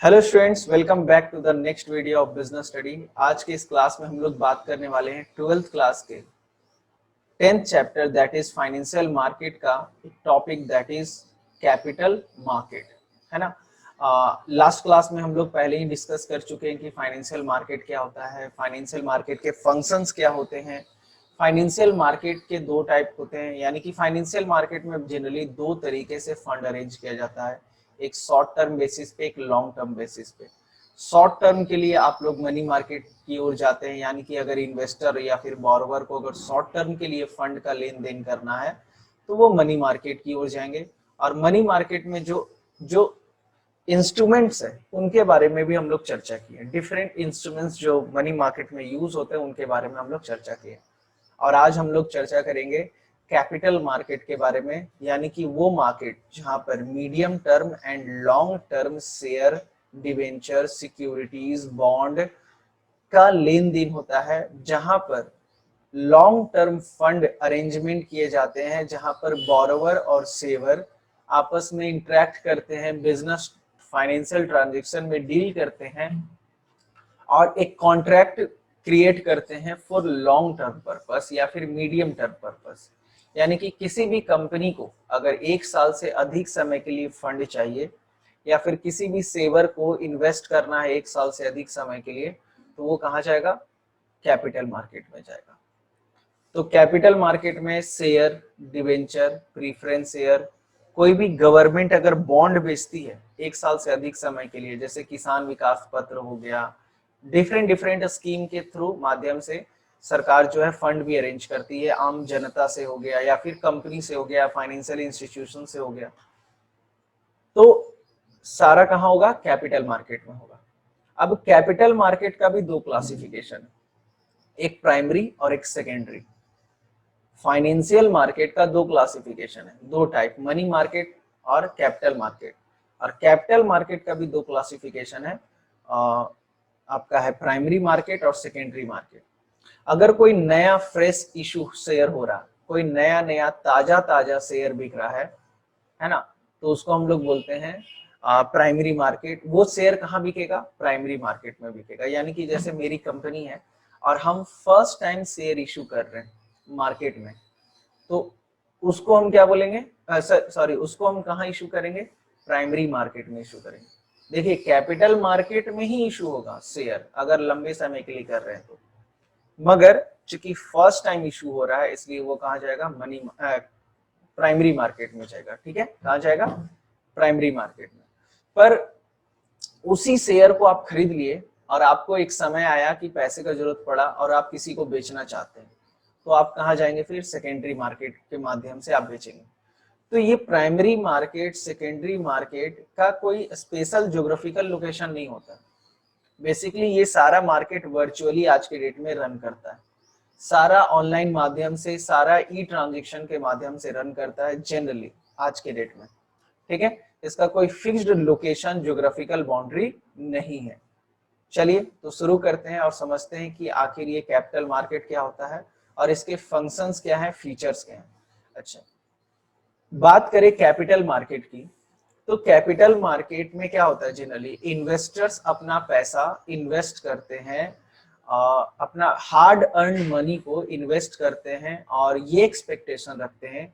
Hello students, welcome back to the next video of business study. आज के इस class में हम लोग बात करने वाले हैं 12th क्लास के 10th chapter that is financial market का एक topic that is capital market, है ना। लास्ट क्लास में हम लोग पहले ही डिस्कस कर चुके हैं कि फाइनेंशियल मार्केट क्या होता है, फाइनेंशियल मार्केट के फंक्शंस क्या होते हैं। फाइनेंशियल मार्केट के दो टाइप होते हैं, यानी कि फाइनेंशियल मार्केट में जनरली दो तरीके से फंड अरेंज किया जाता है, एक शॉर्ट टर्म बेसिस पे, एक लॉन्ग टर्म बेसिस पे। शॉर्ट टर्म के लिए आप लोग मनी मार्केट की ओर जाते हैं, यानी कि अगर इन्वेस्टर या फिर बॉरोवर को अगर शॉर्ट टर्म के लिए फंड का लेन देन करना है तो वो मनी मार्केट की ओर जाएंगे। और मनी मार्केट में जो जो इंस्ट्रूमेंट्स है उनके बारे में भी हम लोग चर्चा की है। डिफरेंट इंस्ट्रूमेंट्स जो मनी मार्केट में यूज होते हैं उनके बारे में हम लोग चर्चा की है। और आज हम लोग चर्चा करेंगे कैपिटल मार्केट के बारे में, यानी कि वो मार्केट जहां पर medium term and long term share, debenture, securities, bond का लेन देन होता है, जहां पर लॉन्ग टर्म फंड अरेंजमेंट किए जाते हैं, जहां पर बोरोवर और सेवर आपस में इंटरेक्ट करते हैं, बिजनेस फाइनेंशियल ट्रांजेक्शन में डील करते हैं और एक कॉन्ट्रैक्ट क्रिएट करते हैं फॉर लॉन्ग टर्म पर्पस या फिर मीडियम टर्म पर्पस। यानी कि किसी भी कंपनी को अगर एक साल से अधिक समय के लिए फंड चाहिए या फिर किसी भी सेवर को इन्वेस्ट करना है एक साल से अधिक समय के लिए, तो वो कहाँ जाएगा? कैपिटल मार्केट में जाएगा। तो कैपिटल मार्केट में शेयर, डिवेंचर, प्रीफरेंस शेयर, कोई भी गवर्नमेंट अगर बॉन्ड बेचती है एक साल से अधिक समय के लिए, जैसे किसान विकास पत्र हो गया, डिफरेंट डिफरेंट स्कीम के थ्रू माध्यम से सरकार जो है फंड भी अरेंज करती है, आम जनता से हो गया या फिर कंपनी से हो गया, फाइनेंशियल इंस्टीट्यूशन से हो गया, तो सारा कहाँ होगा? कैपिटल मार्केट में होगा। अब कैपिटल मार्केट का भी दो क्लासिफिकेशन है, एक प्राइमरी और एक सेकेंडरी। फाइनेंशियल मार्केट का दो क्लासिफिकेशन है, दो टाइप, मनी मार्केट और कैपिटल मार्केट। और कैपिटल मार्केट का भी दो क्लासिफिकेशन है, आपका है प्राइमरी मार्केट और सेकेंडरी मार्केट। अगर कोई नया फ्रेश इशू शेयर हो रहा, कोई नया नया ताजा ताजा शेयर बिक रहा है ना, तो उसको हम लोग बोलते हैं प्राइमरी मार्केट। वो शेयर कहाँ बिकेगा? प्राइमरी मार्केट में बिकेगा। यानी कि जैसे मेरी कंपनी है और हम फर्स्ट टाइम शेयर इशू कर रहे हैं मार्केट में, तो उसको हम क्या बोलेंगे? सॉरी, उसको हम कहाँ इशू करेंगे? प्राइमरी मार्केट में इशू करेंगे। देखिए, कैपिटल मार्केट में ही इशू होगा शेयर अगर लंबे समय के लिए कर रहे हैं तो, मगर चूंकि फर्स्ट टाइम इशू हो रहा है इसलिए वो कहाँ जाएगा? प्राइमरी मार्केट में जाएगा। ठीक है, कहाँ जाएगा? प्राइमरी मार्केट में। पर उसी शेयर को आप खरीद लिए और आपको एक समय आया कि पैसे का जरूरत पड़ा और आप किसी को बेचना चाहते हैं, तो आप कहाँ जाएंगे? फिर सेकेंडरी मार्केट के माध्यम से आप बेचेंगे। तो ये प्राइमरी मार्केट, सेकेंडरी मार्केट का कोई स्पेशल ज्योग्राफिकल लोकेशन नहीं होता। बेसिकली ये सारा मार्केट वर्चुअली आज के डेट में रन करता है, सारा ऑनलाइन माध्यम से, सारा ई ट्रांजेक्शन के माध्यम से रन करता है जनरली आज के डेट में। ठीक है, इसका कोई फिक्स्ड लोकेशन, ज्योग्राफिकल बाउंड्री नहीं है। चलिए तो शुरू करते हैं और समझते हैं कि आखिर ये कैपिटल मार्केट क्या होता है और इसके फंक्शंस क्या हैं, फीचर्स क्या हैं। अच्छा, बात करें कैपिटल मार्केट की, तो कैपिटल मार्केट में क्या होता है? जनरली इन्वेस्टर्स अपना पैसा इन्वेस्ट करते हैं, अपना हार्ड अर्न मनी को इन्वेस्ट करते हैं और ये एक्सपेक्टेशन रखते हैं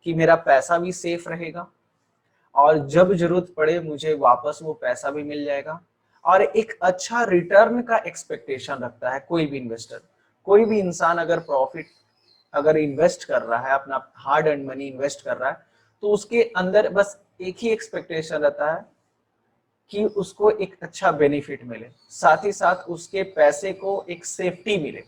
कि मेरा पैसा भी सेफ रहेगा और जब जरूरत पड़े मुझे वापस वो पैसा भी मिल जाएगा, और एक अच्छा रिटर्न का एक्सपेक्टेशन रखता है कोई भी इन्वेस्टर। कोई भी इंसान अगर इन्वेस्ट कर रहा है, अपना हार्ड अर्न मनी इन्वेस्ट कर रहा है, तो उसके अंदर बस एक ही एक्सपेक्टेशन रहता है कि उसको एक अच्छा बेनिफिट मिले, साथ ही साथ उसके पैसे को एक सेफ्टी मिले।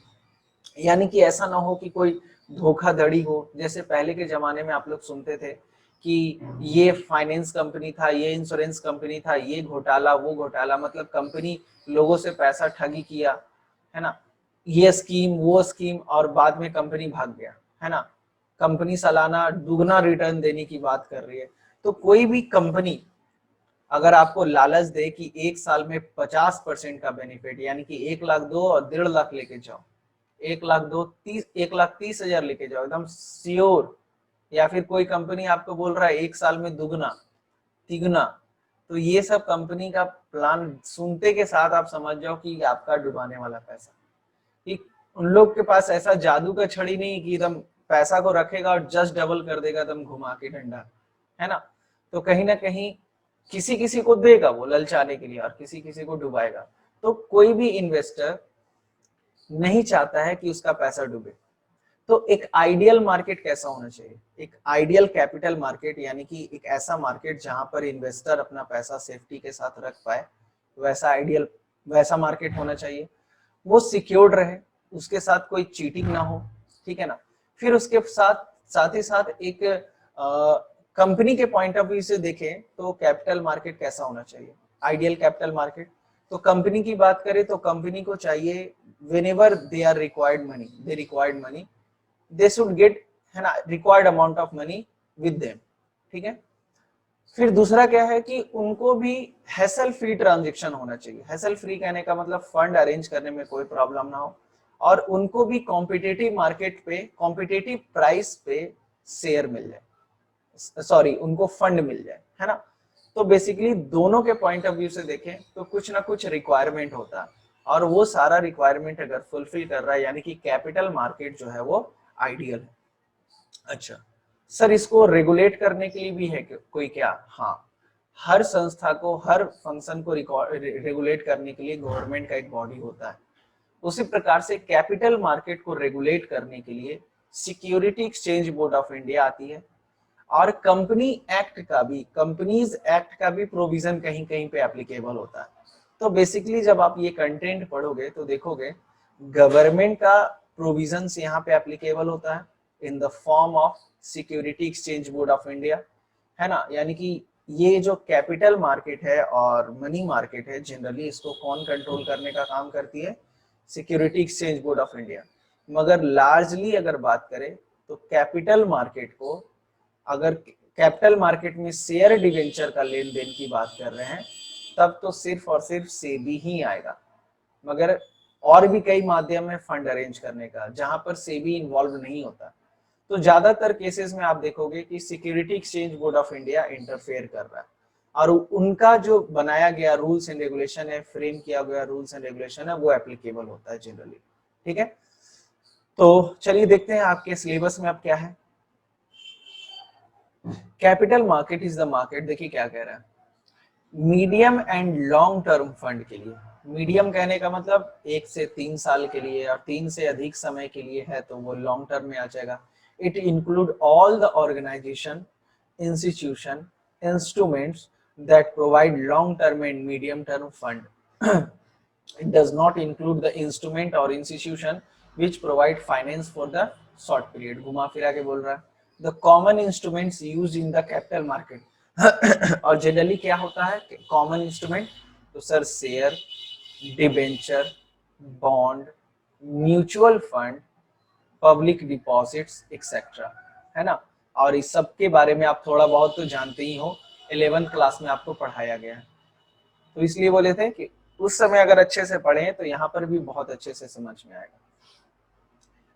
यानी कि ऐसा ना हो कि कोई धोखाधड़ी हो, जैसे पहले के जमाने में आप लोग सुनते थे कि ये फाइनेंस कंपनी था, ये इंश्योरेंस कंपनी था, ये घोटाला वो घोटाला, मतलब कंपनी लोगों से पैसा ठगी किया, है ना, ये स्कीम वो स्कीम, और बाद में कंपनी भाग गया, है ना। कंपनी सालाना दुगना रिटर्न देने की बात कर रही है। तो कोई भी कंपनी अगर आपको लालच दे कि एक साल में 50% का बेनिफिट, यानी कि 1 लाख दो और 1.5 लाख लेके जाओ, 1 लाख दो 1,30,000 लेके जाओ एकदम श्योर, या फिर कोई कंपनी आपको बोल रहा है एक साल में दुगना तिगुना, तो ये सब कंपनी का प्लान सुनते के साथ आप समझ जाओ कि आपका डुबाने वाला पैसा, कि उन लोग के पास ऐसा जादू का छड़ी नहीं कि एकदम पैसा को रखेगा और जस्ट डबल कर देगा एकदम घुमा के डंडा, है ना। तो कहीं ना कहीं किसी किसी को देगा वो ललचाने के लिए और किसी किसी को डुबाएगा। तो कोई भी इन्वेस्टर नहीं चाहता है कि उसका पैसा डूबे। तो एक आइडियल मार्केट कैसा होना चाहिए, एक आइडियल कैपिटल मार्केट, यानी कि एक ऐसा मार्केट जहां पर इन्वेस्टर अपना पैसा सेफ्टी के साथ रख पाए, वैसा आइडियल वैसा मार्केट होना चाहिए। वो सिक्योर्ड रहे, उसके साथ कोई चीटिंग ना हो, ठीक है ना। फिर उसके साथ साथ ही साथ एक कंपनी के पॉइंट ऑफ व्यू से देखें तो कैपिटल मार्केट कैसा होना चाहिए, आइडियल कैपिटल मार्केट। तो कंपनी की बात करें तो कंपनी को चाहिए whenever they are required money, they required money, they should get, है ना, required amount of money with them, ठीक है। फिर दूसरा क्या है कि उनको भी हैसल फ्री ट्रांजेक्शन होना चाहिए। हैसल फ्री कहने का मतलब फंड अरेंज करने में कोई प्रॉब्लम ना हो, और उनको भी कॉम्पिटिटिव मार्केट पे कॉम्पिटिटिव प्राइस पे शेयर मिल जाए, सॉरी उनको फंड मिल जाए, है ना। तो बेसिकली दोनों के पॉइंट ऑफ व्यू से देखें तो कुछ ना कुछ रिक्वायरमेंट होता है, और वो सारा रिक्वायरमेंट अगर फुलफिल कर रहा है यानी कि कैपिटल मार्केट जो है वो आइडियल है। अच्छा सर, इसको रेगुलेट करने के लिए भी है कोई क्या? हाँ, हर संस्था को, हर फंक्शन को रेगुलेट करने के लिए गवर्नमेंट का एक बॉडी होता है। उसी प्रकार से कैपिटल मार्केट को रेगुलेट करने के लिए security exchange board of India आती है, और कंपनी एक्ट का भी, कंपनीज एक्ट का भी प्रोविजन कहीं कहीं पे एप्लीकेबल होता है। तो बेसिकली जब आप ये कंटेंट पढ़ोगे तो देखोगे गवर्नमेंट का प्रोविजंस यहाँ पे एप्लीकेबल होता है in the form of security exchange board of India, है ना। यानी कि ये जो कैपिटल मार्केट है और मनी मार्केट है, जनरली इसको कौन कंट्रोल करने का काम करती है? Security exchange board of India. मगर लार्जली अगर बात करें तो कैपिटल मार्केट को, अगर कैपिटल मार्केट में शेयर डिवेंचर का लेन देन की बात कर रहे हैं तब तो सिर्फ और सिर्फ सेबी ही आएगा। मगर और भी कई माध्यम है फंड अरेंज करने का जहां पर सेबी इन्वॉल्व नहीं होता। तो ज्यादातर केसेस में आप देखोगे कि security exchange board of India interfere कर रहा है, और उनका जो बनाया गया रूल्स एंड रेगुलेशन है, फ्रेम किया गया रूल्स एंड रेगुलेशन है, वो एप्लीकेबल होता है जनरली, ठीक है। तो चलिए देखते हैं आपके सिलेबस में अब क्या है। Capital market is the market, देखिए क्या कह रहा है, medium and long term fund के लिए। मीडियम कहने का मतलब 1 से 3 साल के लिए, और 3 से अधिक समय के लिए है तो वो लॉन्ग टर्म में आ जाएगा। It include all the organisation, institution, instruments that provide long term and medium term fund. It does not include the instrument or institution which provide finance for the short period। घुमा फिरा के बोल रहा है the common instruments used in the capital market। और generally क्या होता है कॉमन इंस्ट्रूमेंट? तो sir share, debenture, bond, mutual fund, public deposits etcetera, है ना। और इस सब के बारे में आप थोड़ा बहुत तो जानते ही हो, 11th क्लास में आपको पढ़ाया गया है। तो इसलिए बोले थे कि उस समय अगर अच्छे से पढ़ें तो यहाँ पर भी बहुत अच्छे से समझ में आएगा।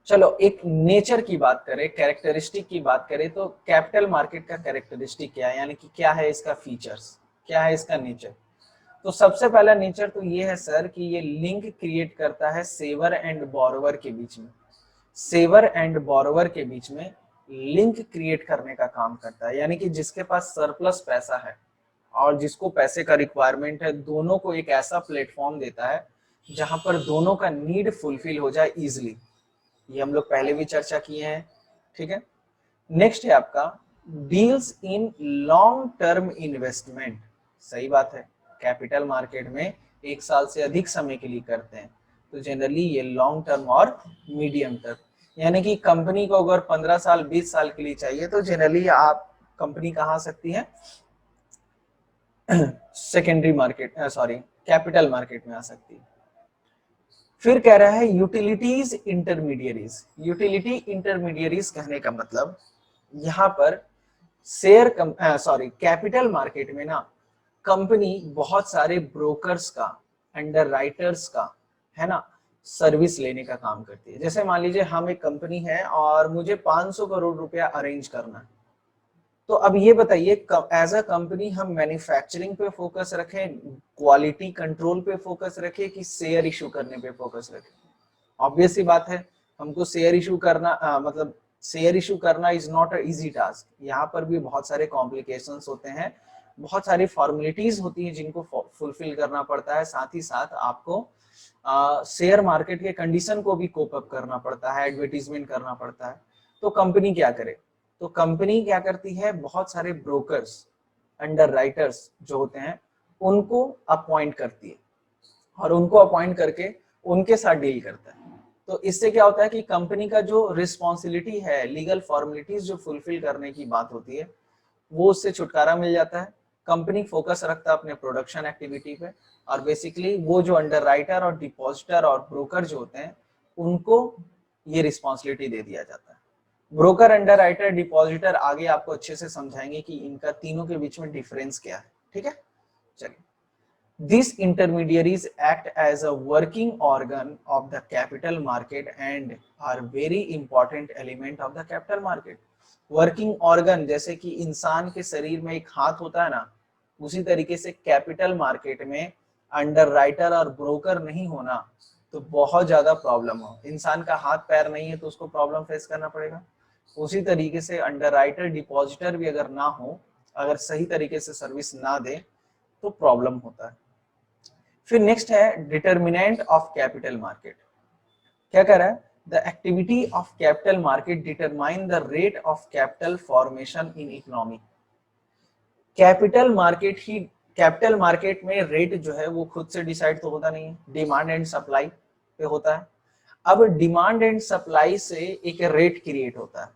चलो एक नेचर की बात करें, कैरेक्टरिस्टिक की बात करें तो कैपिटल मार्केट का कैरेक्टरिस्टिक क्या है, यानी कि क्या है इसका फीचर्स, क्या है इसका नेचर। तो सबसे पहला नेचर तो ये है सर कि ये लिंक क्रिएट करता है सेवर एंड बोरोवर के बीच में। सेवर एंड बोरोवर के बीच में लिंक क्रिएट करने का काम करता है, यानी कि जिसके पास सरप्लस पैसा है और जिसको पैसे का रिक्वायरमेंट है, दोनों को एक ऐसा प्लेटफॉर्म देता है जहां पर दोनों का नीड फुलफिल हो जाए इजिली। ये हम लोग पहले भी चर्चा किए हैं, ठीक है। नेक्स्ट है आपका deals in long term investment. सही बात है, कैपिटल मार्केट में 1 साल से अधिक समय के लिए करते हैं, तो जनरली ये लॉन्ग टर्म और मीडियम टर्म, यानी कि कंपनी को अगर 15 साल 20 साल के लिए चाहिए तो जनरली आप कंपनी कहाँ आ सकती है? Secondary market, sorry capital market में आ सकती है। फिर कह रहा है यूटिलिटीज इंटरमीडियरीज। यूटिलिटी इंटरमीडियरीज कहने का मतलब यहाँ पर शेयर सॉरी कैपिटल मार्केट में ना कंपनी बहुत सारे ब्रोकर्स का, अंडर राइटर्स का, है ना, सर्विस लेने का काम करती है। जैसे मान लीजिए हम एक कंपनी है और मुझे 500 करोड़ रुपया अरेंज करना है, तो अब ये बताइए, एज अ कंपनी हम मैन्युफैक्चरिंग पे फोकस रखें, क्वालिटी कंट्रोल पे फोकस रखें, कि शेयर इशू करने पे फोकस रखें? ऑब्वियस सी बात है, हमको शेयर इशू करना मतलब शेयर इशू करना is not a easy task. यहाँ पर भी बहुत सारे कॉम्प्लिकेशंस होते हैं, बहुत सारी फॉर्मेलिटीज होती हैं जिनको फुलफिल करना पड़ता है। साथ ही साथ आपको शेयर मार्केट के कंडीशन को भी कोप अप करना पड़ता है, एडवर्टीजमेंट करना पड़ता है। तो कंपनी क्या करे? तो कंपनी क्या करती है, बहुत सारे ब्रोकर्स, अंडर राइटर्स जो होते हैं उनको अपॉइंट करती है, और उनको अपॉइंट करके उनके साथ डील करता है। तो इससे क्या होता है कि कंपनी का जो रिस्पॉन्सिबिलिटी है, लीगल फॉर्मेलिटीज जो फुलफिल करने की बात होती है, वो उससे छुटकारा मिल जाता है। कंपनी फोकस रखता है अपने प्रोडक्शन एक्टिविटी पे, और बेसिकली वो जो अंडर राइटर और डिपॉजिटर और ब्रोकर जो होते हैं उनको ये रिस्पॉन्सिबिलिटी दे दिया जाता है। ब्रोकर, अंडर राइटर, डिपॉजिटर आगे आपको अच्छे से समझाएंगे कि इनका तीनों के बीच में डिफरेंस क्या है। ठीक है, चलिए। These intermediaries act as a working organ of the capital market and are very important element of the capital market. Working organ जैसे कि इंसान के शरीर में एक हाथ होता है ना, उसी तरीके से कैपिटल मार्केट में अंडर राइटर और ब्रोकर नहीं होना तो बहुत ज्यादा प्रॉब्लम हो। इंसान का हाथ पैर नहीं है तो उसको प्रॉब्लम फेस करना पड़ेगा। उसी तरीके से अंडर राइटर, डिपॉजिटर भी अगर ना हो, अगर सही तरीके से सर्विस ना दे तो प्रॉब्लम होता है। फिर नेक्स्ट है डिटर्मिनेंट ऑफ कैपिटल मार्केट। क्या कह रहा है? The activity of capital market determine the rate of capital formation in economy. Capital market में रेट जो है वो खुद से डिसाइड तो होता नहीं है, डिमांड एंड सप्लाई पे होता है। अब डिमांड एंड सप्लाई से एक रेट क्रिएट होता है,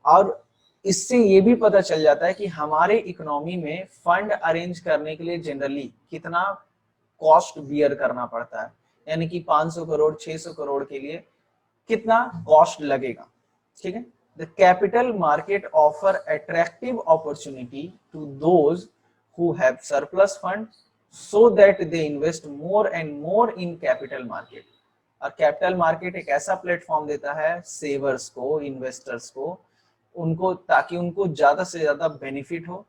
और इससे ये भी पता चल जाता है कि हमारे इकोनॉमी में फंड अरेंज करने के लिए जनरली कितना कॉस्ट बियर करना पड़ता है, यानी कि 500 करोड़ 600 करोड़ के लिए कितना कॉस्ट लगेगा। ठीक है, the capital market offer attractive opportunity to those who have surplus fund so that they invest more and more in capital market. और कैपिटल मार्केट एक ऐसा प्लेटफॉर्म देता है सेवर्स को, इन्वेस्टर्स को, उनको, ताकि उनको ज्यादा से ज्यादा बेनिफिट हो,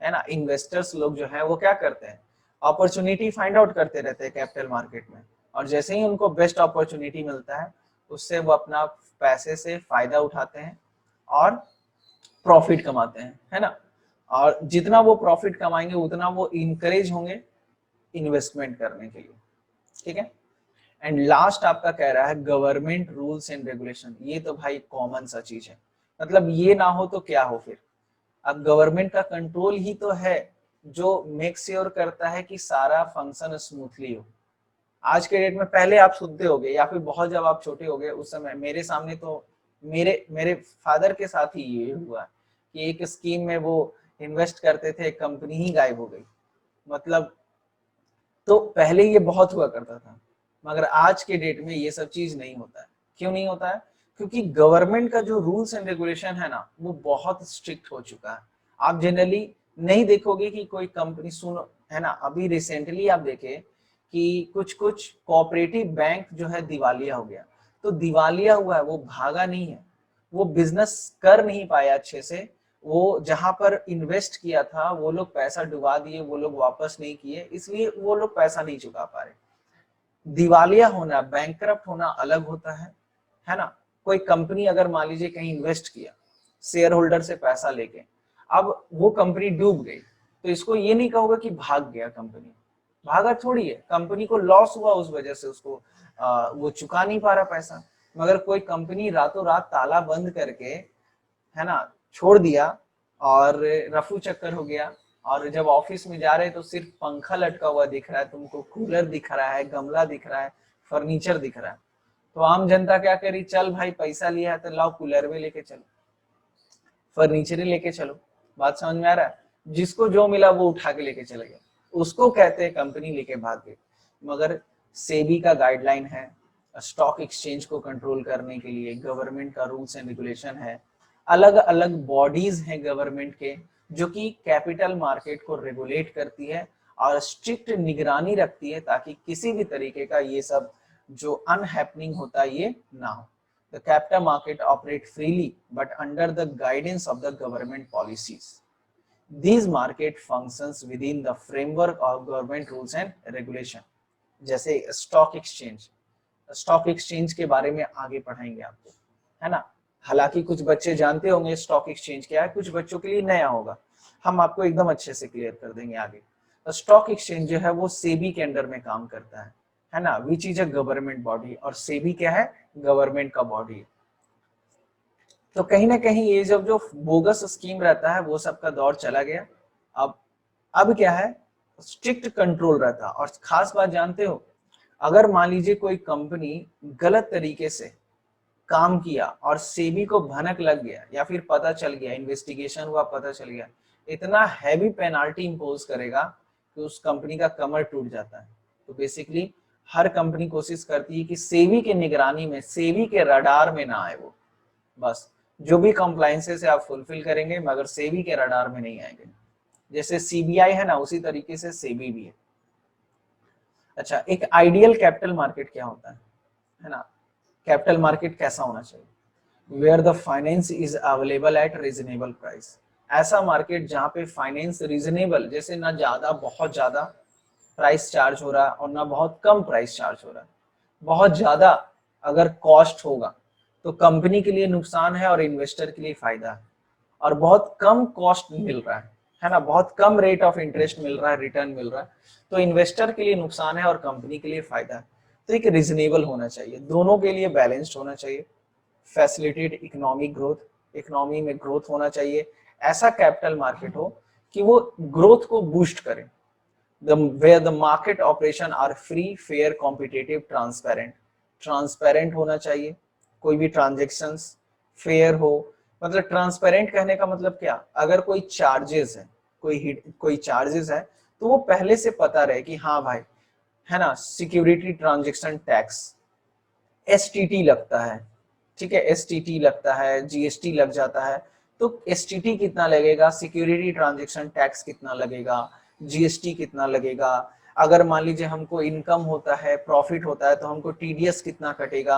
है ना। इन्वेस्टर्स लोग जो है वो क्या करते हैं, अपॉर्चुनिटी फाइंड आउट करते रहते हैं कैपिटल मार्केट में, और जैसे ही उनको बेस्ट अपॉर्चुनिटी मिलता है उससे वो अपना पैसे से फायदा उठाते हैं और प्रॉफिट कमाते हैं, है ना। और जितना वो प्रॉफिट कमाएंगे उतना वो इनकरेज होंगे इन्वेस्टमेंट करने के लिए। ठीक है, एंड लास्ट आपका कह रहा है गवर्नमेंट रूल्स एंड रेगुलेशन। ये तो भाई कॉमन सा चीज है, मतलब ये ना हो तो क्या हो फिर। अब गवर्नमेंट का कंट्रोल ही तो है जो मेक श्योर करता है कि सारा फंक्शन स्मूथली हो। आज के डेट में, पहले आप सुनते होंगे या फिर बहुत जब आप छोटे होंगे उस समय, मेरे सामने तो मेरे फादर के साथ ही ये हुआ कि एक स्कीम में वो इन्वेस्ट करते थे, कंपनी ही गायब हो गई। मतलब तो पहले ये बहुत हुआ करता था, मगर आज के डेट में ये सब चीज नहीं होता है। क्यों नहीं होता है? क्योंकि गवर्नमेंट का जो रूल्स एंड रेगुलेशन है ना वो बहुत स्ट्रिक्ट हो चुका है। आप जनरली नहीं देखोगे कि कोई कंपनी, सुनो, है ना, अभी रिसेंटली आप देखे कि कुछ कुछ कोऑपरेटिव बैंक जो है दिवालिया हो गया। तो दिवालिया हुआ है, वो भागा नहीं है, वो बिजनेस कर नहीं पाया अच्छे से, वो जहां पर इन्वेस्ट किया था वो लोग पैसा डुबा दिए, वो लोग वापस नहीं किए, इसलिए वो लोग पैसा नहीं चुका पा रहे। दिवालिया होना, बैंकरप्ट होना अलग होता है ना। कोई कंपनी अगर मान लीजिए कहीं इन्वेस्ट किया शेयर होल्डर से पैसा लेके, अब वो कंपनी डूब गई, तो इसको ये नहीं कहोगे कि भाग गया कंपनी, भागा थोड़ी है, कंपनी को लॉस हुआ उस वजह से, उसको वो चुका नहीं पा रहा पैसा। मगर कोई कंपनी रातों रात ताला बंद करके, है ना, छोड़ दिया और रफू चक्कर हो गया, और जब ऑफिस में जा रहे तो सिर्फ पंखा लटका हुआ दिख रहा है तुमको, कूलर दिख रहा है, गमला दिख रहा है, फर्नीचर दिख रहा है, तो आम जनता क्या करी, चल भाई पैसा लिया है तो लाओ कूलर में लेके चलो, फर्नीचर लेके चलो। बात समझ में आ रहा है? जिसको जो मिला वो उठा के लेके चले गए, उसको कहते हैं कंपनी लेके भाग गई। मगर सेबी का गाइडलाइन है, स्टॉक एक्सचेंज को कंट्रोल करने के लिए गवर्नमेंट का रूल्स एंड रेगुलेशन है, अलग अलग बॉडीज हैं गवर्नमेंट के जो कि कैपिटल मार्केट को रेगुलेट करती है और स्ट्रिक्ट निगरानी रखती है ताकि किसी भी तरीके का ये सब जो अनहैपनिंग होता है ये ना हो। The capital market operate freely but under the guidance of the government policies. These market functions within the framework of government rules and regulation. जैसे स्टॉक एक्सचेंज, स्टॉक एक्सचेंज के बारे में आगे पढ़ाएंगे आपको, है ना। हालांकि कुछ बच्चे जानते होंगे स्टॉक एक्सचेंज क्या है, कुछ बच्चों के लिए नया होगा, हम आपको एकदम अच्छे से क्लियर कर देंगे आगे। स्टॉक एक्सचेंज जो है वो सेबी के अंडर में काम करता है ना, which is a government body, और सेबी क्या है, गवर्नमेंट का बॉडी। तो कहीं ना कहीं ये जब जो बोगस स्कीम रहता है वो सबका दौर चला गया। अब क्या है, स्ट्रिक्ट कंट्रोल रहता है। और खास बात जानते हो, अगर मान लीजिए कोई कंपनी गलत तरीके से काम किया और सेबी को भनक लग गया या फिर पता चल गया, इन्वेस्टिगेशन हुआ, पता चल गया, इतना हैवी पेनाल्टी इंपोज करेगा कि उस कंपनी का कमर टूट जाता है। तो बेसिकली हर कंपनी कोशिश करती है कि सेबी के निगरानी में, सेबी के रडार में ना आए वो। बस जो भी कंप्लायंसेस है आप फुलफिल करेंगे मगर सेबी के रडार में नहीं आएंगे। जैसे सीबीआई है ना, उसी तरीके से सेबी भी है। अच्छा, एक आइडियल कैपिटल मार्केट क्या होता है ना, कैपिटल मार्केट कैसा होना चाहिए, where the finance is available at reasonable price. ऐसा मार्केट जहां पे फाइनेंस रीजनेबल, जैसे ना ज्यादा बहुत ज्यादा प्राइस चार्ज हो रहा है और ना बहुत कम प्राइस चार्ज हो रहा है। बहुत ज्यादा अगर कॉस्ट होगा तो कंपनी के लिए नुकसान है और इन्वेस्टर के लिए फायदा है, और बहुत कम कॉस्ट मिल रहा है ना, बहुत कम रेट ऑफ इंटरेस्ट मिल रहा है, रिटर्न मिल रहा है, तो इन्वेस्टर के लिए नुकसान है और कंपनी के लिए फायदा है। तो एक रीजनेबल होना चाहिए, दोनों के लिए बैलेंस्ड होना चाहिए। फैसिलिटेट इकोनॉमिक ग्रोथ, इकोनॉमी में ग्रोथ होना चाहिए। ऐसा कैपिटल मार्केट हो कि वो ग्रोथ को बूस्ट करे। where the market operation are free, fair, competitive, transparent। Transparent होना चाहिए, कोई भी ट्रांजेक्शंस फेयर हो। मतलब ट्रांसपेरेंट कहने का मतलब क्या, अगर कोई चार्जेस है, कोई चार्जेस है तो वो पहले से पता रहे कि हाँ भाई, है ना, सिक्योरिटी ट्रांजेक्शन टैक्स एसटीटी लगता है, ठीक है, एसटीटी लगता है, जीएसटी लग जाता है, तो एसटीटी कितना लगेगा, सिक्योरिटी ट्रांजेक्शन टैक्स कितना लगेगा, जीएसटी कितना लगेगा। अगर मान लीजिए हमको इनकम होता है, प्रॉफिट होता है, तो हमको टीडीएस कितना कटेगा,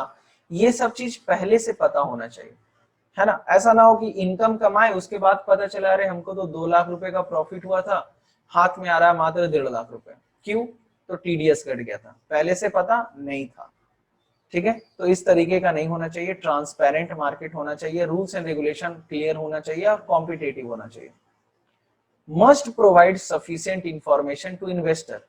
ये सब चीज पहले से पता होना चाहिए, है ना। ऐसा ना हो कि इनकम कमाए उसके बाद पता चला रहे हमको तो 2 लाख रुपए का प्रॉफिट हुआ था, हाथ में आ रहा है मात्र 1.5 लाख रुपए। क्यों? तो टीडीएस कट गया था, पहले से पता नहीं था। ठीक है, तो इस तरीके का नहीं होना चाहिए। ट्रांसपेरेंट मार्केट होना चाहिए, रूल्स एंड रेगुलेशन क्लियर होना चाहिए और कॉम्पिटेटिव होना चाहिए। Must provide sufficient information to investor.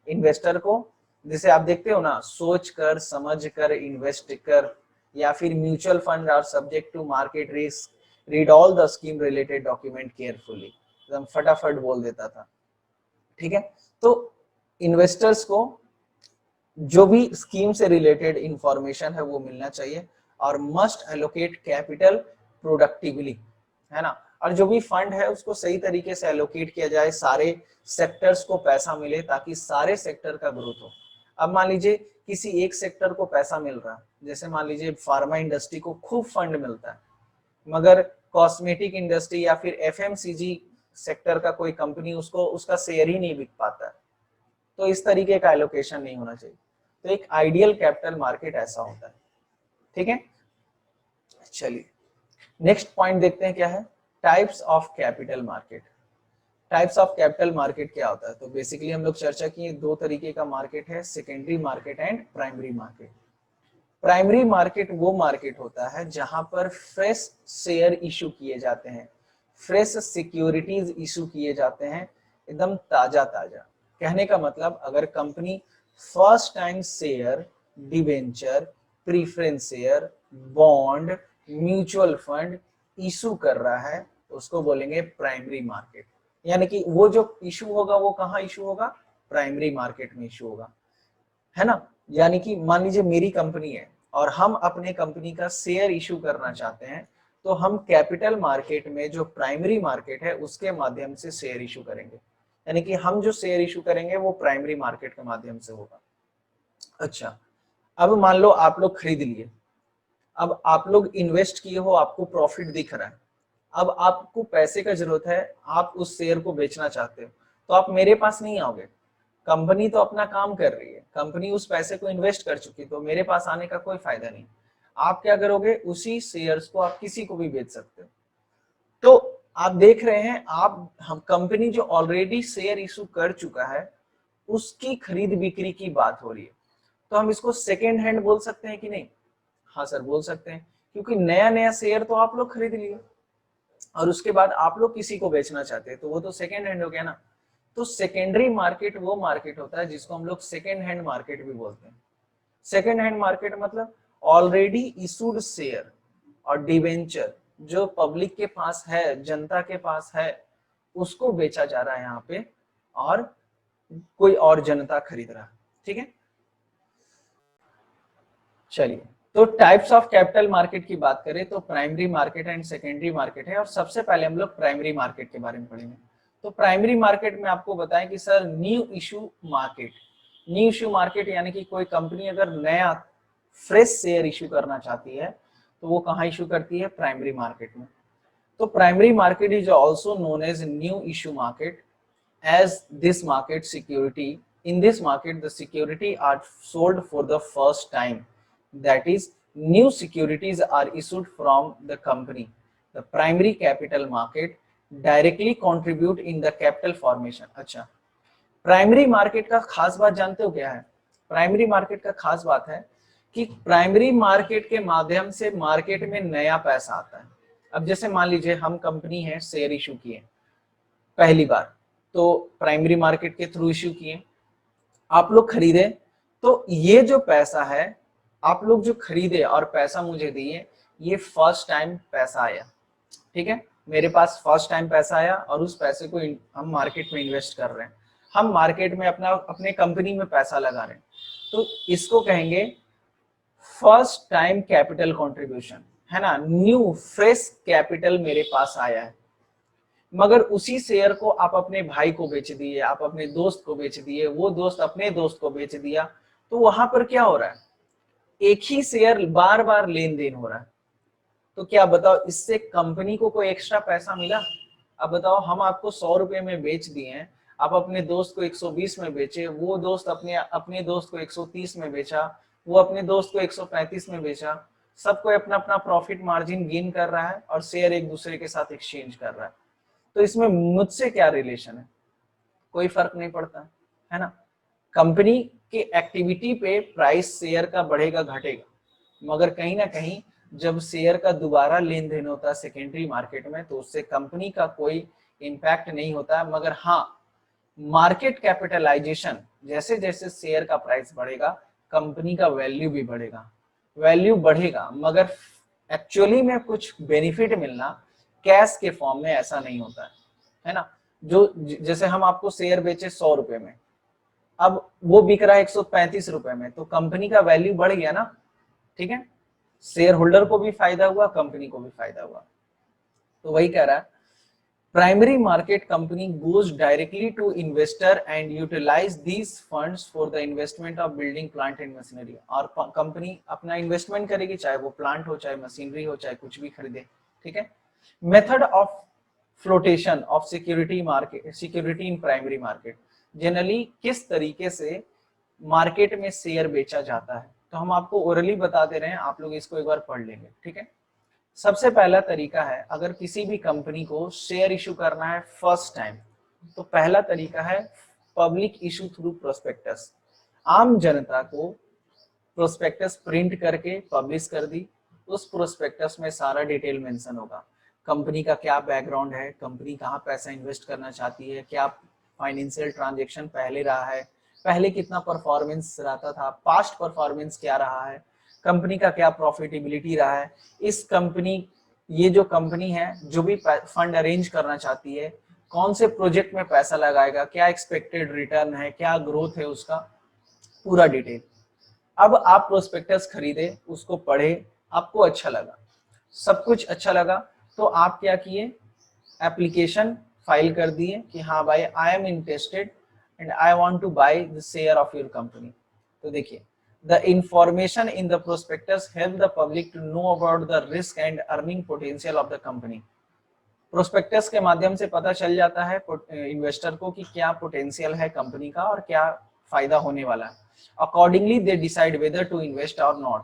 Investor को, जैसे आप देखते हो ना, सोच कर समझ कर इन्वेस्ट कर, या फिर mutual fund are subject to market risk, read all the scheme related document carefully, एकदम फटाफट बोल देता था। ठीक है, तो इन्वेस्टर्स को जो भी स्कीम से रिलेटेड इंफॉर्मेशन है वो मिलना चाहिए, और मस्ट एलोकेट कैपिटल प्रोडक्टिवली, है ना। और जो भी फंड है उसको सही तरीके से एलोकेट किया जाए, सारे सेक्टर्स को पैसा मिले ताकि सारे सेक्टर का ग्रोथ हो। अब मान लीजिए किसी एक सेक्टर को पैसा मिल रहा है, जैसे मान लीजिए फार्मा इंडस्ट्री को खूब फंड मिलता है, मगर कॉस्मेटिक इंडस्ट्री या फिर एफएमसीजी सेक्टर का कोई कंपनी उसको उसका शेयर ही नहीं बिक पाता है, तो इस तरीके का एलोकेशन नहीं होना चाहिए। तो एक आइडियल कैपिटल मार्केट ऐसा होता है। ठीक है, चलिए नेक्स्ट पॉइंट देखते हैं क्या है, types of capital market. Types of capital market क्या होता है, तो बेसिकली हम लोग चर्चा किए 2 तरीके का मार्केट है, secondary market and primary market. Primary market वो मार्केट होता है जहां पर फ्रेश शेयर इशू किए जाते हैं, फ्रेश सिक्योरिटीज इशू किए जाते हैं, एकदम ताजा ताजा। कहने का मतलब, अगर company first time share, debenture, preference share, bond, mutual fund issue कर रहा है तो उसको बोलेंगे प्राइमरी मार्केट। यानी कि वो जो इशू होगा वो कहाँ इशू होगा, प्राइमरी मार्केट में इशू होगा, है ना। यानी कि मान लीजिए मेरी कंपनी है और हम अपने कंपनी का शेयर इशू करना चाहते हैं, तो हम कैपिटल मार्केट में जो प्राइमरी मार्केट है उसके माध्यम से शेयर इशू करेंगे। यानी कि हम जो शेयर इशू करेंगे वो प्राइमरी मार्केट के माध्यम से होगा। अच्छा, अब मान लो आप लोग खरीद लिए, अब आप लोग इन्वेस्ट किए हो, आपको प्रॉफिट दिख रहा है, अब आपको पैसे का जरूरत है, आप उस शेयर को बेचना चाहते हो, तो आप मेरे पास नहीं आओगे। कंपनी तो अपना काम कर रही है, कंपनी उस पैसे को इन्वेस्ट कर चुकी, तो मेरे पास आने का कोई फायदा नहीं। आप क्या करोगे, उसी शेयर्स को आप किसी को भी बेच सकते हो। तो आप देख रहे हैं, आप हम कंपनी जो ऑलरेडी शेयर इशू कर चुका है उसकी खरीद बिक्री की बात हो रही है, तो हम इसको सेकेंड हैंड बोल सकते हैं कि नहीं? हाँ सर बोल सकते हैं, क्योंकि नया नया शेयर तो आप लोग खरीद लिए और उसके बाद आप लोग किसी को बेचना चाहते हैं, तो वो तो सेकेंड हैंड हो गया ना। तो सेकेंडरी मार्केट वो मार्केट होता है जिसको हम लोग सेकेंड हैंड मार्केट भी बोलते हैं। सेकेंड हैंड मार्केट मतलब ऑलरेडी इशूड शेयर और डिवेंचर जो पब्लिक के पास है, जनता के पास है, उसको बेचा जा रहा है यहाँ पे, और कोई और जनता खरीद रहा है। ठीक है, चलिए, तो टाइप्स ऑफ कैपिटल मार्केट की बात करें तो primary market and secondary market है, और सबसे पहले हम लोग प्राइमरी मार्केट के बारे में पढ़ेंगे। तो प्राइमरी मार्केट में आपको बताएं कि sir new issue market, new issue market यानी कि कोई कंपनी अगर नया फ्रेश शेयर इशू करना चाहती है तो वो कहाँ इशू करती है? प्राइमरी मार्केट में। तो primary market is also known as new issue market, as this market security, in this market the security are sold for the first time, that is new securities are issued from the company. The primary capital market directly contribute in the capital formation. अच्छा, primary market का खास बात जानते हो क्या है? Primary market का खास बात है कि प्राइमरी मार्केट के माध्यम से मार्केट में नया पैसा आता है। अब जैसे मान लीजिए हम कंपनी है, शेयर इशू किए पहली बार, तो प्राइमरी मार्केट के थ्रू इश्यू किए, आप लोग खरीदे, तो ये जो पैसा है आप लोग जो खरीदे और पैसा मुझे दिए, ये फर्स्ट टाइम पैसा आया। ठीक है, मेरे पास फर्स्ट टाइम पैसा आया और उस पैसे को हम मार्केट में इन्वेस्ट कर रहे हैं, हम मार्केट में अपने कंपनी में पैसा लगा रहे हैं, तो इसको कहेंगे फर्स्ट टाइम कैपिटल कंट्रीब्यूशन, है ना। न्यू फ्रेश कैपिटल मेरे पास आया है, मगर उसी शेयर को आप अपने भाई को बेच दिए, आप अपने दोस्त को बेच दिए, वो दोस्त अपने दोस्त को बेच दिया, तो वहां पर क्या हो रहा है? एक ही शेयर बार बार लेन देन हो रहा है। तो क्या बताओ, इससे कंपनी को कोई एक्स्ट्रा पैसा मिला? अब बताओ, हम आपको 100 रुपए में बेच दिए हैं, आप अपने दोस्त को 120 में बेचे, वो दोस्त अपने अपने दोस्त को 130 में बेचा, वो अपने दोस्त को 135 में बेचा, सबको अपना अपना प्रॉफिट मार्जिन गेन कर रहा है और शेयर एक दूसरे के साथ एक्सचेंज कर रहा है। तो इसमें मुझसे क्या रिलेशन है? कोई फर्क नहीं पड़ता, है ना। कंपनी के एक्टिविटी पे प्राइस शेयर का बढ़ेगा घटेगा, मगर कहीं ना कहीं जब शेयर का दोबारा लेन देन होता है सेकेंडरी मार्केट में, तो उससे कंपनी का कोई इम्पैक्ट नहीं होता है। मगर हाँ, मार्केट कैपिटलाइजेशन, जैसे जैसे शेयर का प्राइस बढ़ेगा कंपनी का वैल्यू भी बढ़ेगा, वैल्यू बढ़ेगा, मगर एक्चुअली में कुछ बेनिफिट मिलना कैश के फॉर्म में ऐसा नहीं होता है ना। जो जैसे हम आपको शेयर बेचे 100 रुपए में, अब वो बिक रहा है 135 रुपए में, तो कंपनी का वैल्यू बढ़ गया ना। ठीक है, शेयर होल्डर को भी फायदा हुआ, कंपनी को भी फायदा हुआ। तो वही कह रहा है, primary market company goes directly to investor and utilise these funds for the investment of building plant and machinery. और कंपनी अपना इन्वेस्टमेंट करेगी, चाहे वो प्लांट हो, चाहे मशीनरी हो, चाहे कुछ भी खरीदे। ठीक है, method of flotation of security market, security in primary market, generally किस तरीके से मार्केट में शेयर बेचा जाता है, तो हम आपको ओरली बता दे रहे हैं, आप लोग इसको एक बार पढ़ लेंगे। ठीक है, सबसे पहला तरीका है, अगर किसी भी कंपनी को शेयर इशू करना है फर्स्ट टाइम, तो पहला तरीका है पब्लिक इशू थ्रू प्रोस्पेक्टस। आम जनता को प्रोस्पेक्टस प्रिंट करके पब्लिश कर दी, उस प्रोस्पेक्टस में सारा डिटेल मेंशन होगा, कंपनी का क्या बैकग्राउंड है, कंपनी कहाँ पैसा इन्वेस्ट करना चाहती है, क्या फाइनेंशियल ट्रांजैक्शन पहले रहा है, पहले कितना परफॉर्मेंस रहता था, पास्ट परफॉर्मेंस क्या रहा है, कंपनी का क्या प्रॉफिटेबिलिटी रहा है, इस कंपनी, ये जो कंपनी है जो भी फंड अरेंज करना चाहती है, कौन से प्रोजेक्ट में पैसा लगाएगा, क्या एक्सपेक्टेड रिटर्न है, क्या ग्रोथ है, उसका पूरा डिटेल। अब आप प्रोस्पेक्टस खरीदे, उसको पढ़े, आपको अच्छा लगा, सब कुछ अच्छा लगा, तो आप क्या किए, एप्लीकेशन फाइल कर दिए कि हाँ भाई I am interested and I want to buy the share of your company. तो देखिए, the information in the prospectus help the public to know about the risk and earning potential of the company. Prospectus के माध्यम से पता चल जाता है investor को कि क्या पोटेंशियल है कंपनी का और क्या फायदा होने वाला है। Accordingly they decide whether to invest और not.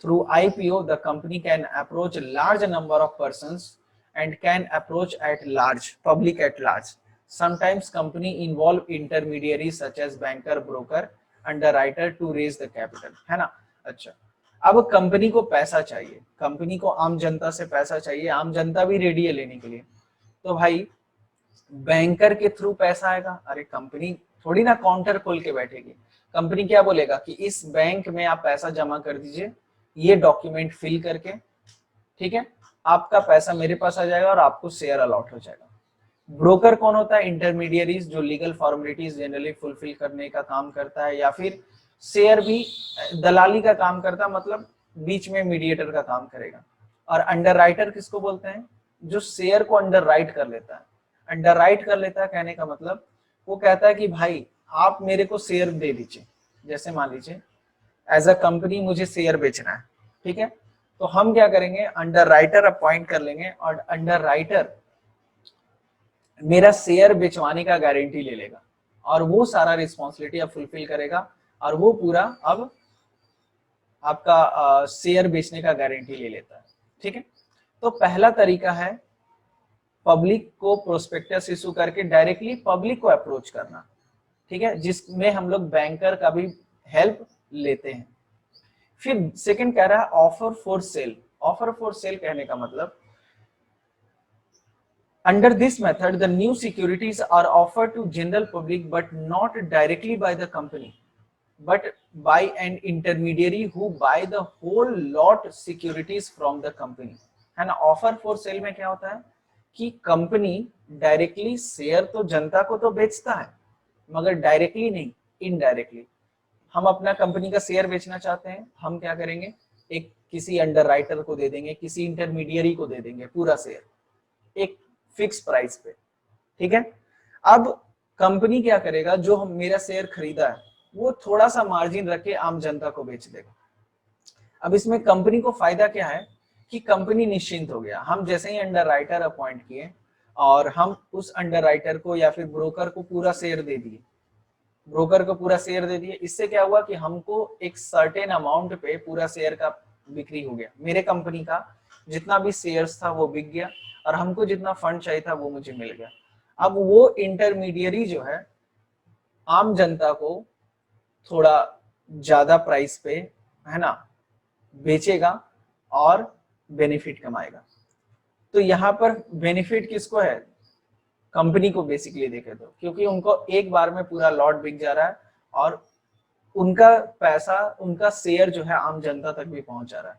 through IPO the company can approach a large number of persons and can approach at large public at large. Sometimes company involve intermediaries such as banker, broker, underwriter to raise the capital, है ना। अच्छा, अब company को पैसा चाहिए, company को आम जनता से पैसा चाहिए, आम जनता भी रेडी है लेने के लिए, तो भाई बैंकर के थ्रू पैसा आएगा। अरे कंपनी थोड़ी ना काउंटर खोल के बैठेगी, कंपनी क्या बोलेगा कि इस बैंक में आप पैसा जमा कर दीजिए, ये डॉक्यूमेंट फिल करके, ठीक है, आपका पैसा मेरे पास आ जाएगा और आपको शेयर अलॉट हो जाएगा। ब्रोकर कौन होता है? इंटरमीडियरीज, जो लीगल फॉर्मेलिटीज जनरली फुलफिल करने का काम करता है, या फिर शेयर भी दलाली का काम करता है, मतलब बीच में मीडिएटर का काम करेगा। और अंडरराइटर किसको बोलते हैं? जो शेयर को अंडरराइट कर लेता है। अंडरराइट कर लेता है कहने का मतलब वो कहता है कि भाई आप मेरे को शेयर दे दीजिए, जैसे मान लीजिए एज अ कंपनी मुझे शेयर बेचना है, ठीक है, तो हम क्या करेंगे, अंडरराइटर अपॉइंट कर लेंगे और अंडरराइटर मेरा शेयर बेचवाने का गारंटी ले लेगा और वो सारा रिस्पॉन्सिबिलिटी अब फुलफिल करेगा और वो पूरा अब आपका शेयर बेचने का गारंटी ले लेता है, ठीक है। तो पहला तरीका है पब्लिक को प्रोस्पेक्टस इशू करके डायरेक्टली पब्लिक को अप्रोच करना, ठीक है, जिसमें हम लोग बैंकर का भी हेल्प लेते हैं। फिर सेकंड कह रहा है offer for sale. Offer for sale कहने का मतलब under this method the new securities are offered to general public but not directly by the company but by an intermediary who buy the whole lot securities from the company, है ना। Offer for sale में क्या होता है कि company directly share तो जनता को तो बेचता है मगर डायरेक्टली नहीं, इनडायरेक्टली। हम अपना कंपनी का शेयर बेचना चाहते हैं, हम क्या करेंगे, एक किसी अंडरराइटर को दे देंगे, किसी इंटरमीडियरी को दे देंगे पूरा शेयर एक फिक्स प्राइस पे, ठीक है। अब कंपनी क्या करेगा, जो हम मेरा शेयर खरीदा है वो थोड़ा सा मार्जिन रख के आम जनता को बेच देगा। अब इसमें कंपनी को फायदा क्या है कि कंपनी निश्चिंत हो गया। हम जैसे ही अंडरराइटर अपॉइंट किए और हम उस अंडरराइटर को या फिर ब्रोकर को पूरा शेयर दे दिए, ब्रोकर को पूरा शेयर दे दिए, इससे क्या हुआ कि हमको एक सर्टेन अमाउंट पे पूरा शेयर का बिक्री हो गया, मेरे कंपनी का जितना भी शेयर्स था वो बिक गया और हमको जितना फंड चाहिए था वो मुझे मिल गया। अब वो इंटरमीडियरी जो है आम जनता को थोड़ा ज्यादा प्राइस पे, है ना, बेचेगा और बेनिफिट कमाएगा। तो यहाँ पर बेनिफिट किसको है? कंपनी को बेसिकली देखे तो, क्योंकि उनको एक बार में पूरा लॉट बिक जा रहा है और उनका पैसा, उनका शेयर जो है आम जनता तक भी पहुंच जा रहा है।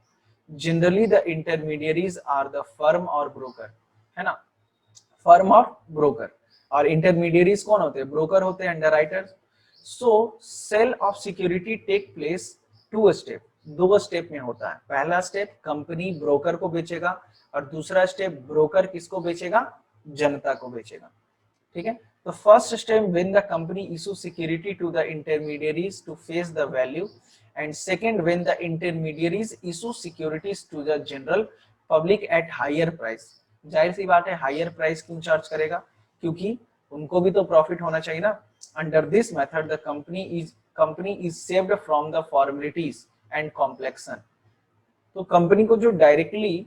Generally the intermediaries are the firm और ब्रोकर, है ना, फर्म और ब्रोकर। और इंटरमीडियरीज कौन होते हैं? ब्रोकर होते हैं, underwriters. So sale of security take place two step, दो स्टेप में होता है। पहला स्टेप कंपनी ब्रोकर को बेचेगा और दूसरा स्टेप ब्रोकर किसको बेचेगा? जनता को बेचेगा, ठीक है। तो first step when the company issue security to the intermediaries to face the value and second when the intermediaries issue securities to the general public at higher price। जाहिर सी बात है हायर प्राइस क्यों चार्ज करेगा? क्योंकि उनको भी तो profit होना चाहिए ना। Under this method the company is saved from the formalities and complexion. तो कंपनी को जो डायरेक्टली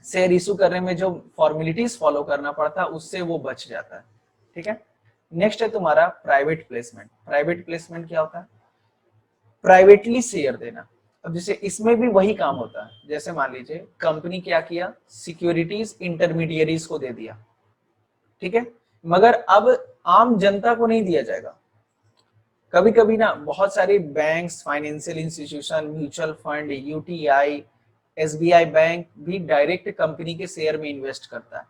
शेयर इशू करने में जो फॉर्मेलिटीज फॉलो करना पड़ता है उससे वो बच जाता है, ठीक है। नेक्स्ट है तुम्हारा प्राइवेट प्लेसमेंट। प्राइवेट प्लेसमेंट क्या होता है? प्राइवेटली शेयर देना। अब जैसे इसमें भी वही काम होता है, जैसे मान लीजिए कंपनी क्या किया, सिक्योरिटीज इंटरमीडियरीज को दे दिया, ठीक है, मगर अब आम जनता को नहीं दिया जाएगा। कभी कभी ना बहुत सारे banks, financial institution, mutual fund, UTI, SBI bank भी डायरेक्ट कंपनी के शेयर में इन्वेस्ट करता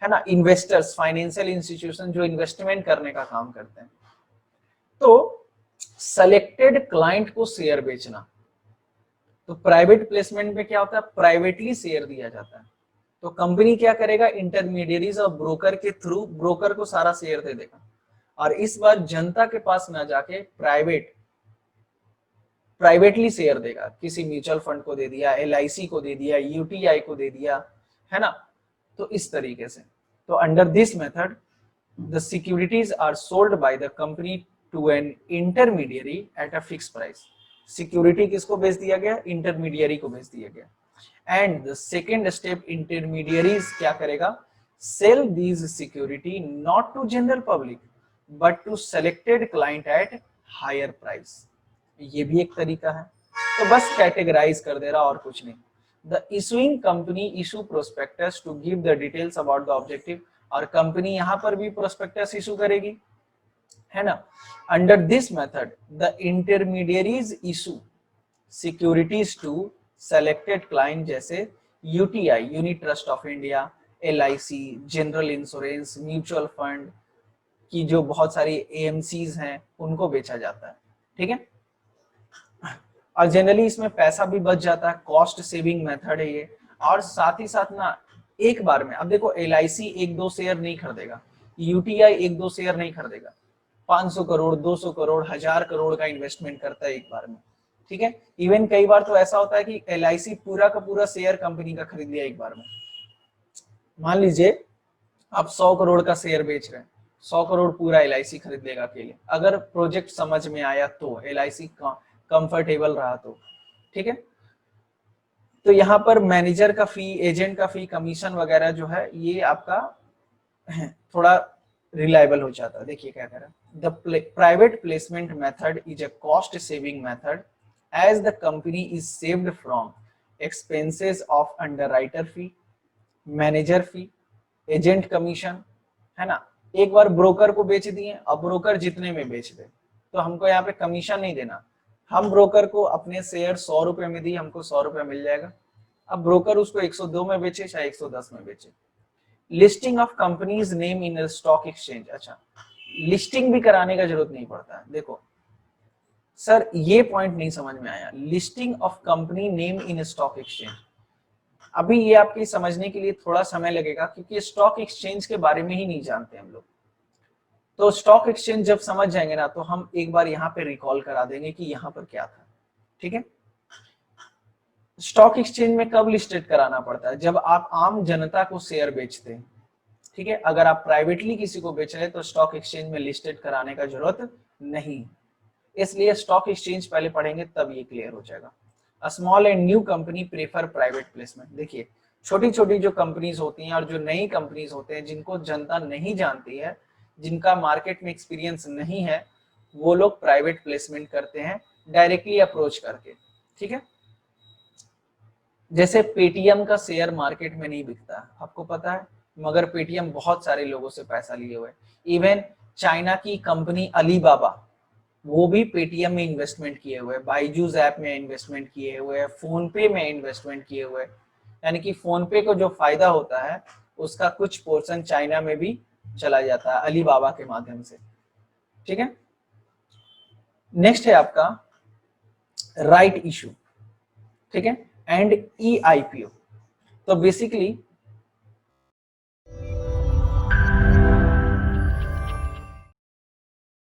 है ना। इन्वेस्टर्स, फाइनेंशियल इंस्टीट्यूशन जो इन्वेस्टमेंट करने का काम करते हैं। तो सेलेक्टेड क्लाइंट को शेयर बेचना, तो प्राइवेट प्लेसमेंट में क्या होता है? प्राइवेटली शेयर दिया जाता है। तो कंपनी क्या करेगा? इंटरमीडियरीज और ब्रोकर के थ्रू ब्रोकर को सारा शेयर दे देगा और इस बार जनता के पास ना जाके प्राइवेटली शेयर देगा। किसी म्यूचुअल फंड को दे दिया, एलआईसी को दे दिया, यूटीआई को दे दिया, है ना। तो इस तरीके से, तो under this method the securities are sold by the company to an intermediary at a fixed price। Security किसको बेच दिया गया, इंटरमीडियरी को बेच दिया गया। And the second step, intermediaries क्या करेगा, sell these security not to general public but to selected client at higher price. ये भी एक तरीका है। तो बस कैटेगराइज कर दे रहा और कुछ नहीं। The issuing company issue prospectus to give the details about the objective, और कंपनी यहां पर भी प्रोस्पेक्टस इशू करेगी, है ना। Under this method the intermediaries issue securities to selected client, जैसे UTI, unit trust of India, LIC, general insurance, mutual fund की जो बहुत सारी एएमसीज हैं उनको बेचा जाता है, ठीक है। और जनरली इसमें पैसा भी बच जाता है, कॉस्ट सेविंग मेथड है ये। और साथ ही साथ ना एक बार में, अब देखो एलआईसी एक दो शेयर नहीं खरीदेगा, यूटीआई एक दो शेयर नहीं खरीदेगा, 500 करोड़ 200 करोड़ 1000 करोड़ का इन्वेस्टमेंट करता है एक बार में, ठीक है। इवन कई बार तो ऐसा होता है कि एलआईसी पूरा का पूरा शेयर कंपनी का खरीद लिया एक बार में। मान लीजिए आप 100 करोड़ का शेयर बेच रहे हैं, 100 करोड़ पूरा एलआईसी खरीद लेगा अकेले, अगर प्रोजेक्ट समझ में आया तो, एलआईसी कंफर्टेबल रहा तो, ठीक है। तो यहाँ पर मैनेजर का फी, एजेंट का फी, कमीशन वगैरह जो है ये आपका थोड़ा रिलायबल हो जाता है। देखिए क्या कह रहा है, the private placement method is a cost saving method as the company is saved from expenses of underwriter fee, manager fee, agent commission, है ना। एक बार ब्रोकर को बेच दिए, अब ब्रोकर जितने में बेच दे तो हमको यहाँ पे कमीशन नहीं देना, हम ब्रोकर को अपने शेयर 100 रुपए में दिए, हमको 100 रुपए मिल जाएगा। अब ब्रोकर उसको 102 में बेचे चाहे 110 में बेचे। Listing of companies name in stock exchange, अच्छा लिस्टिंग भी कराने का जरूरत नहीं पड़ता है। देखो सर ये पॉइंट नहीं समझ में आया, listing of company name in stock exchange, अभी ये आपकी समझने के लिए थोड़ा समय लगेगा क्योंकि स्टॉक एक्सचेंज के बारे में ही नहीं जानते हम लोग। तो स्टॉक एक्सचेंज जब समझ जाएंगे ना तो हम एक बार यहाँ पे रिकॉल करा देंगे कि यहाँ पर क्या था, ठीक है। स्टॉक एक्सचेंज में कब लिस्टेड कराना पड़ता है, जब आप आम जनता को शेयर बेचते हैं, ठीक है। अगर आप प्राइवेटली किसी को बेच रहे हैं तो स्टॉक एक्सचेंज में लिस्टेड कराने का जरूरत नहीं, इसलिए स्टॉक एक्सचेंज पहले पढ़ेंगे तब ये क्लियर हो जाएगा। A small and new company prefer private placement, देखिए छोटी छोटी जो कंपनीज होती हैं और जो नई कंपनीज होते हैं जिनको जनता नहीं जानती है, जिनका मार्केट में एक्सपीरियंस नहीं है, वो लोग प्राइवेट प्लेसमेंट करते हैं डायरेक्टली अप्रोच करके, ठीक है। जैसे पेटीएम का शेयर मार्केट में नहीं बिकता, आपको पता है, मगर पेटीएम बहुत सारे लोगों से पैसा लिए हुए। इवन चाइना की कंपनी अलीबाबा, वो भी पेटीएम में इन्वेस्टमेंट किए हुए, बाइजूस ऐप में इन्वेस्टमेंट किए हुए, फोन पे में इन्वेस्टमेंट किए हुए, यानी कि फोन पे को जो फायदा होता है उसका कुछ पोर्शन चाइना में भी चला जाता है अलीबाबा के माध्यम से, ठीक है। नेक्स्ट है आपका राइट इशू, ठीक है, एंड ईआईपीओ। तो बेसिकली